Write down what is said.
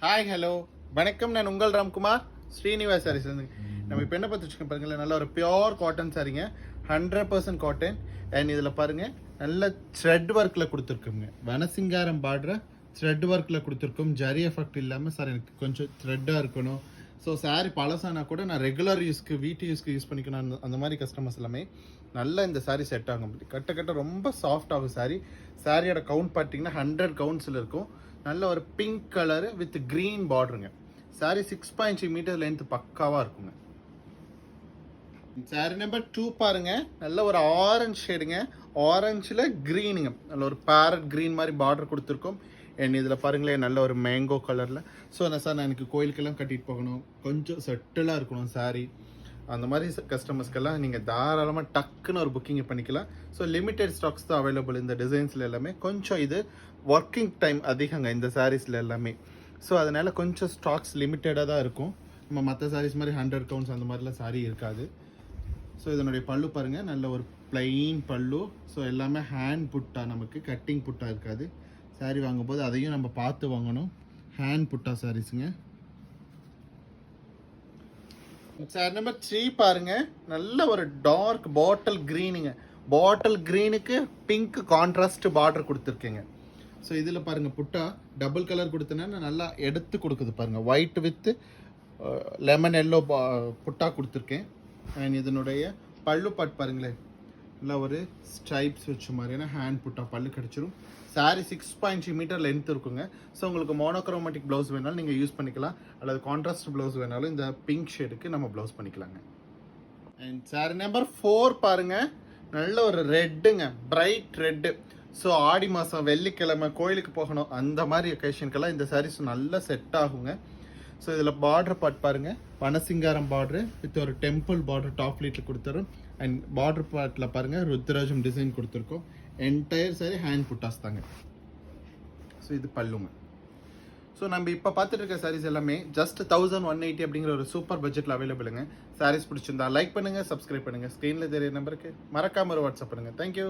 Hi hello வணக்கம். நான் உங்கள் ராம்குமார் ஸ்ரீனிவாஸ் சாரீஸ். நம்ம இப்போ என்ன பார்த்து வச்சுக்கோங்க பாருங்களேன், நல்ல ஒரு பியோர் காட்டன் சாரீங்க, 100% காட்டன். அண்ட் இதில் பாருங்கள் நல்ல த்ரெட் ஒர்க்கில் கொடுத்துருக்குங்க, வனசிங்காரம் பார்டர் த்ரெட் ஒர்க்கில் கொடுத்துருக்கோம். ஜரி எஃபெக்ட் இல்லாமல் சார் எனக்கு கொஞ்சம் த்ரெட்டாக இருக்கணும். ஸோ சாரீ பழசானா கூட நான் ரெகுலர் யூஸ்க்கு வீட்டு யூஸ்க்கு யூஸ் பண்ணிக்கணும். அந்த மாதிரி கஸ்டமர்ஸ் எல்லாமே நல்லா இந்த சாரீ செட் ஆகும். கட்ட ரொம்ப சாஃப்ட் ஆகும் சாரீ. சாரியோட கவுண்ட் பார்த்தீங்கன்னா 100 கவுண்ட்ஸில் இருக்கும். நல்ல ஒரு பிங்க் கலரு வித் கிரீன் பார்டருங்க. சாரி 6.3 மீட்டர் லென்த் பக்காவாக இருக்குங்க. சாரி நம்பர் 2 பாருங்க, நல்ல ஒரு ஆரஞ்சு ஷேடுங்க, ஆரஞ்சில் க்ரீனுங்க, நல்ல ஒரு பேரட் க்ரீன் மாதிரி பார்டர் கொடுத்துருக்கோம். அண்ட் இதில் பாருங்களேன் நல்ல ஒரு மேங்கோ கலரில். ஸோ என்ன சார், நான் எனக்கு கோயிலுக்கெல்லாம் கட்டிட்டு போகணும், கொஞ்சம் செட்டிலாக இருக்கணும் சாரி, அந்த மாதிரி கஸ்டமர்ஸ்க்கெல்லாம் நீங்கள் தாராளமாக டக்குன்னு ஒரு புக்கிங் பண்ணிக்கலாம். ஸோ லிமிடெட் ஸ்டாக்ஸ் தான் அவைலபிள் இந்த டிசைன்ஸில் எல்லாமே. கொஞ்சம் இது ஒர்க்கிங் டைம் அதிகங்க இந்த சாரீஸில் எல்லாமே. ஸோ அதனால் கொஞ்சம் ஸ்டாக்ஸ் லிமிட்டடாக தான் இருக்கும். நம்ம மற்ற சாரீஸ் மாதிரி 100 கவுண்ட்ஸ் அந்த மாதிரிலாம் சாரீ இருக்காது. ஸோ இதனுடைய பல்லு பாருங்கள், நல்ல ஒரு பிளைன் பல்லு. ஸோ எல்லாமே ஹேண்ட் புட்டா, நமக்கு கட்டிங் புட்டா இருக்காது. சாரீ வாங்கும்போது அதையும் நம்ம பார்த்து வாங்கணும். ஹேண்ட் புட்டா சாரீஸுங்க. சார் நம்பர் 3 பாருங்க, நல்ல ஒரு டார்க் பாட்டில் க்ரீனுங்க, பாட்டில் க்ரீனுக்கு பிங்க் கான்ட்ராஸ்ட் பார்டர் கொடுத்துருக்கேங்க. ஸோ இதில் பாருங்கள் புட்டா டபுள் கலர் கொடுத்தனா நல்லா எடுத்து கொடுக்குது பாருங்கள், ஒயிட் வித் லெமன் எல்லோ புட்டா கொடுத்துருக்கேன். அண்ட் இதனுடைய பல்லு பாட் பாருங்களேன், நல்லா ஒரு ஸ்ட்ரைப்ஸ் வச்ச மாதிரியான ஹேண்ட் புட்டா பல்லு கிடச்சிரும். சாரி 6.3 மீட்டர் லென்த் இருக்குங்க. ஸோ உங்களுக்கு மோனோக்ரோமேட்டிக் ப்ளவுஸ் வேணாலும் நீங்கள் யூஸ் பண்ணிக்கலாம், அல்லது கான்ட்ராஸ்ட் ப்ளவுஸ் வேணாலும் இந்த பிங்க் ஷேடுக்கு நம்ம ப்ளவுஸ் பண்ணிக்கலாங்க. அண்ட் சாரி நம்பர் 4 பாருங்கள், நல்ல ஒரு ரெட்டுங்க, பிரைட் ரெட்டு. ஸோ ஆடி மாதம் வெள்ளிக்கிழமை கோயிலுக்கு போகணும், அந்த மாதிரி ஒகேஷனுக்கெல்லாம் இந்த சாரீஸ் நல்லா செட் ஆகுங்க. ஸோ இதில் பார்டர் பார்ட் பாருங்கள், வனசிங்காரம் பார்டரு வித் ஒரு டெம்பிள் பார்டர் டாப் லீட்டில் கொடுத்துரும். அண்ட் பார்டர் பார்ட்டில் பாருங்கள் ருத்ராஜம் டிசைன் கொடுத்துருக்கோம். என்டையர் சாரி ஹேண்ட் புட்டாஸ் தாங்க. ஸோ இது பல்லுங்க. ஸோ நம்ம இப்போ பார்த்துட்டு இருக்க சாரீஸ் எல்லாமே ஜஸ்ட் 1180 அப்படிங்கிற ஒரு சூப்பர் பட்ஜெட்டில் அவைலபிளுங்க. சாரீஸ் பிடிச்சிருந்தா லைக் பண்ணுங்கள், சப்ஸ்கிரைப் பண்ணுங்கள், ஸ்க்ரீனில் தெரிய நம்பருக்கு மறக்காம ஒரு வாட்ஸ்அப் பண்ணுங்கள். தேங்க்யூ.